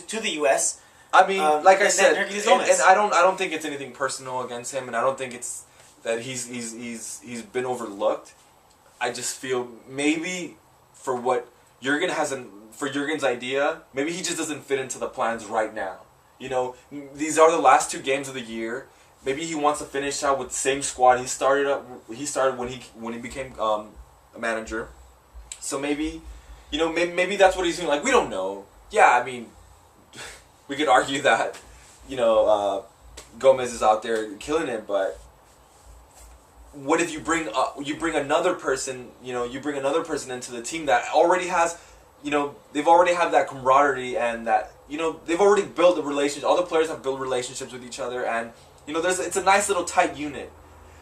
to the U.S. I mean, like I said, and I don't think it's anything personal against him, and I don't think it's that he's been overlooked. I just feel maybe for what Jurgen for Jurgen's idea, maybe he just doesn't fit into the plans right now. You know, these are the last 2 games of the year. Maybe he wants to finish out with the same squad he started when he became a manager. So maybe, you know, maybe that's what he's doing. Like, we don't know. Yeah, I mean, we could argue that, you know, Gomez is out there killing it, but what if you bring another person? You know, you bring another person into the team that already has, you know, they've already had that camaraderie and that, you know, they've already built a relationship. All the players have built relationships with each other, and you know, it's a nice little tight unit.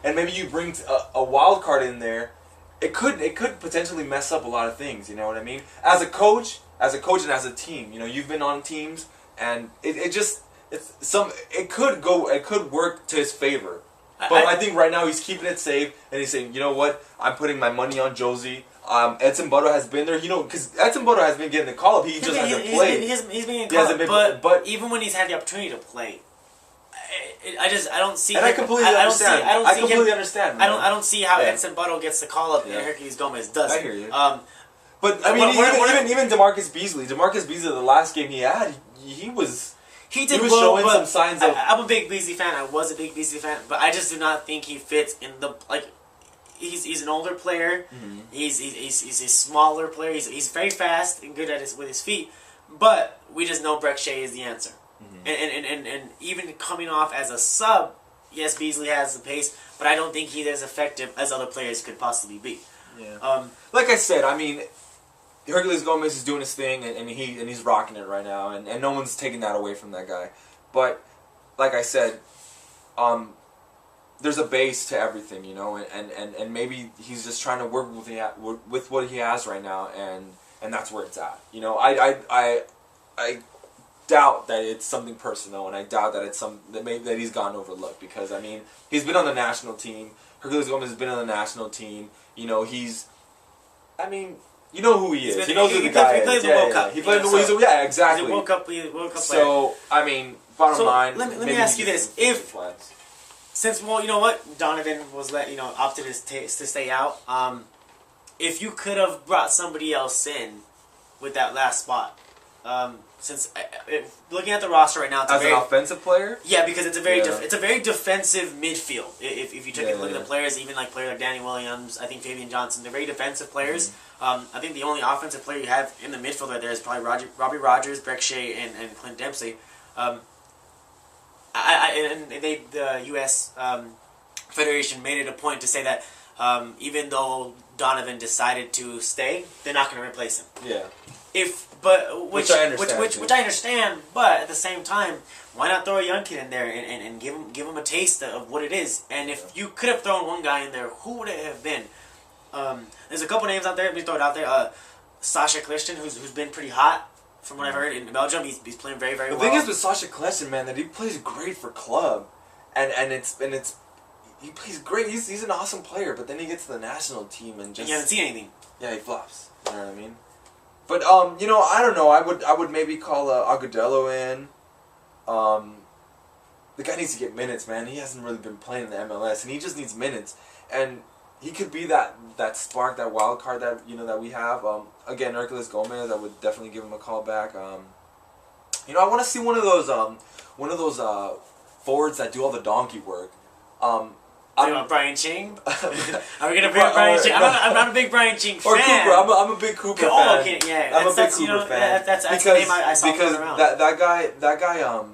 And maybe you bring a wild card in there. It could potentially mess up a lot of things. You know what I mean? As a coach and as a team, you know, you've been on teams, and it could work to his favor. But I think right now he's keeping it safe, and he's saying, you know what, I'm putting my money on Josie. Edson Bodo has been there, you know, because Edson Bodo has been getting the call up. He just hasn't played. He's been getting called up, but even when he's had the opportunity to play, I don't see. And I completely understand. I completely understand. I don't see how Edson Bodo gets the call up and Hercules Gomez doesn't. I hear you. But I mean, even DeMarcus Beasley, the last game he had, he was showing some signs of. I'm a big Beasley fan. I was a big Beasley fan, but I just do not think he fits in the like. He's an older player. Mm-hmm. He's a smaller player. He's very fast and good with his feet, but we just know Breck Shea is the answer. Mm-hmm. And even coming off as a sub, yes, Beasley has the pace, but I don't think he's as effective as other players could possibly be. Yeah. Like I said, I mean, Hercules Gomez is doing his thing, and he's rocking it right now, and no one's taking that away from that guy. But like I said, there's a base to everything, you know, and maybe he's just trying to work with what he has right now, and that's where it's at. You know, I doubt that it's something personal, and I doubt that it's that he's gotten overlooked, because I mean, he's been on the national team. Hercules Gomez has been on the national team. You know, I mean, you know who he is. He knows who the guy is. He plays the World Cup. He plays the World Cup. Yeah, exactly. He's a World Cup player. So I mean, bottom line. Let me ask you this: since you know what, Donovan was opted to stay out. If you could have brought somebody else in with that last spot. Since looking at the roster right now, it's an offensive player, yeah, because it's a very defensive midfield. If you took a look at the players, even like players like Danny Williams, I think Fabian Johnson, they're very defensive players. Mm-hmm. I think the only offensive player you have in the midfield right there is probably Robbie Rogers, Breck Shea, and Clint Dempsey. The U.S. Federation made it a point to say that even though Donovan decided to stay, they're not going to replace him. Yeah. Which I understand, but at the same time, why not throw a young kid in there and give him a taste of what it is? And if you could have thrown one guy in there, who would it have been? There's a couple names out there. Let me throw it out there. Sasha Clifton, who's been pretty hot from what I've heard in Belgium. He's playing very well. The thing is with Sasha Clifton, man, that he plays great for club, and he plays great. He's an awesome player, but then he gets to the national team and just you haven't seen anything. Yeah, he flops. You know what I mean? But you know, I don't know. I would maybe call Agudelo in. The guy needs to get minutes, man. He hasn't really been playing in the MLS, and he just needs minutes. And he could be that spark, that wild card that that we have. Again, Hercules Gomez, I would definitely give him a call back. You know, I want to see one of those forwards that do all the donkey work. Brian Ching? Are we gonna bring Brian Ching? I'm not a big Brian Ching fan. Or Cooper. I'm a big Cooper fan. Okay, yeah. I'm a big Cooper fan. That's the name I saw because around. that guy,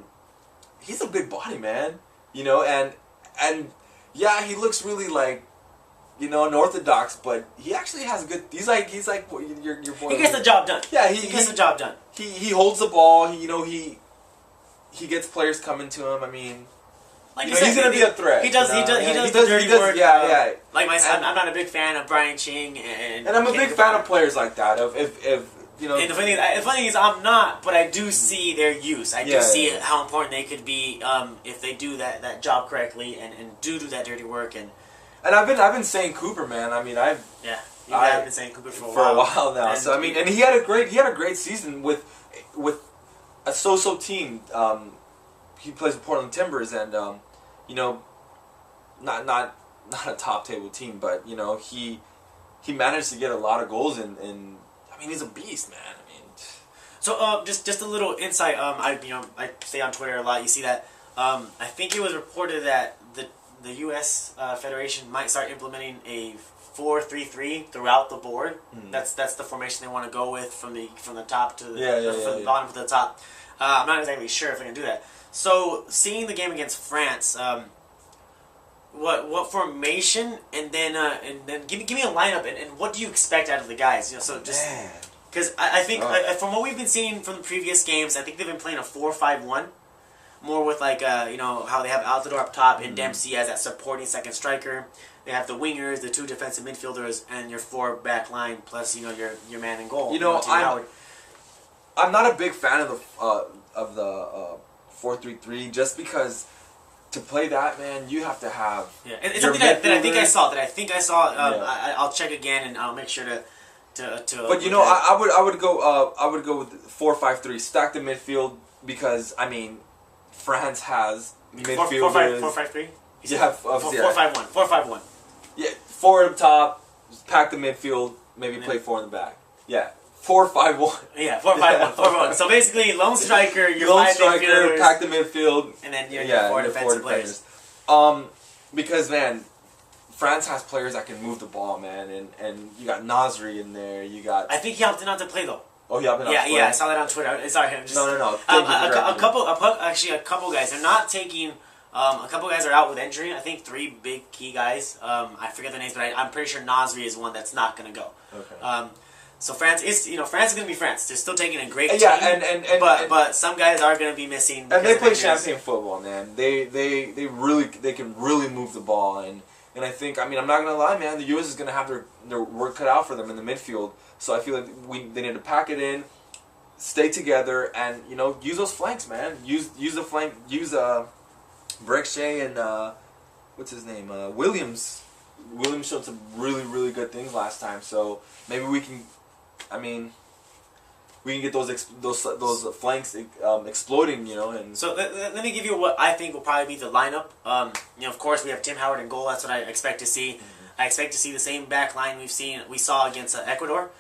he's a big body, man. You know, and yeah, he looks really like, unorthodox, but he actually has good. He's like your boy. He gets the job done. Yeah, he gets the job done. He holds the ball. He gets players coming to him. I mean. Like he's gonna be a threat. He does the dirty work. Yeah. Like myself, I'm not a big fan of Brian Ching, and I'm a big fan of players like that. If And the funny thing is, I'm not, but I do see their use. I do see how important they could be if they do that job correctly and do that dirty work. And I've been saying Cooper, man. I mean, I've been saying Cooper for a while now. And so I mean, and he had a great season with a so-so team. He plays with Portland Timbers, and you know, not a top table team, but you know he managed to get a lot of goals, and I mean he's a beast, man. I mean, so just a little insight. I stay on Twitter a lot. You see that. I think it was reported that the U.S. Federation might start implementing a 4-3-3 throughout the board. That's the formation they want to go with from the top to the bottom to the top. I'm not exactly sure if they can do that. So seeing the game against France, what formation, and then give me a lineup, and what do you expect out of the guys? You know, so just because I think from what we've been seeing from the previous games, I think they've been playing a 4-5-1. More with like you know how they have Altidore up top and Dempsey as that supporting second striker. They have the wingers, the 2 defensive midfielders, and your 4 back line plus you know your man in goal. You know, I'm not a big fan of the 4-3-3 just because to play that, man, you have to have it's something that I think I saw. I'll check again and I'll make sure to. But you know, I would go with 4-5-3, stack the midfield because I mean. France has midfielders. 4-5-3. Yeah, 4-5-1. 4-5-1. Yeah, 4 up top, pack the midfield, maybe play 4 in the back. Yeah, 4-5-1. Yeah, 4-5-1. 4-5-1. So basically, lone striker, your 5 midfielders, pack the midfield, and then your 4 defensive players. Because man, France has players that can move the ball, man, and you got Nasri in there. You got. I think he opted not to play though. Oh, he opted not to play. Yeah, I saw that on Twitter. Sorry, I'm just. No. A couple guys. They're not taking. A couple guys are out with injury. I think 3 big key guys. I forget their names, but I'm pretty sure Nasri is one that's not going to go. Okay. So France is going to be France. They're still taking a great team. Yeah, but some guys are going to be missing. And they play champagne football, man. They can really move the ball, and I think I'm not gonna lie, man. The U.S. is gonna have their work cut out for them in the midfield. So I feel like they need to pack it in, stay together, and you know use those flanks, man. Use the flank. Use Brek-Shea and what's his name Williams. Williams showed some really good things last time. So maybe we can. We can get those flanks exploding, you know. And so let me give you what I think will probably be the lineup. You know, of course, we have Tim Howard in goal. That's what I expect to see. I expect to see the same back line we saw against Ecuador,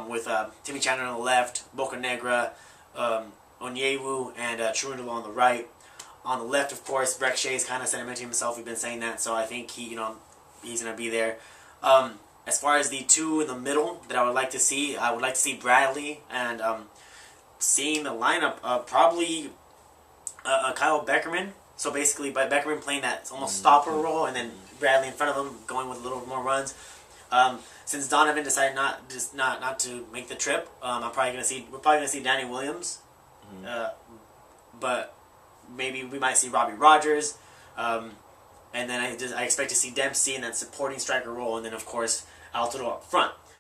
with Timmy Chandler on the left, Bocanegra, Onyewu, and Churundolo on the right. On the left, of course, Brek-Shea is kind of sentimental himself. We've been saying that, so I think he's gonna be there. As far as the 2 in the middle that I would like to see Bradley, and seeing the lineup, probably Kyle Beckerman. So basically, by Beckerman playing that almost stopper role, and then Bradley in front of him going with a little more runs. Since Donovan decided not to make the trip, we're probably gonna see Danny Williams, but maybe we might see Robbie Rogers, and then I expect to see Dempsey in that supporting striker role, and then of course Altidore up front.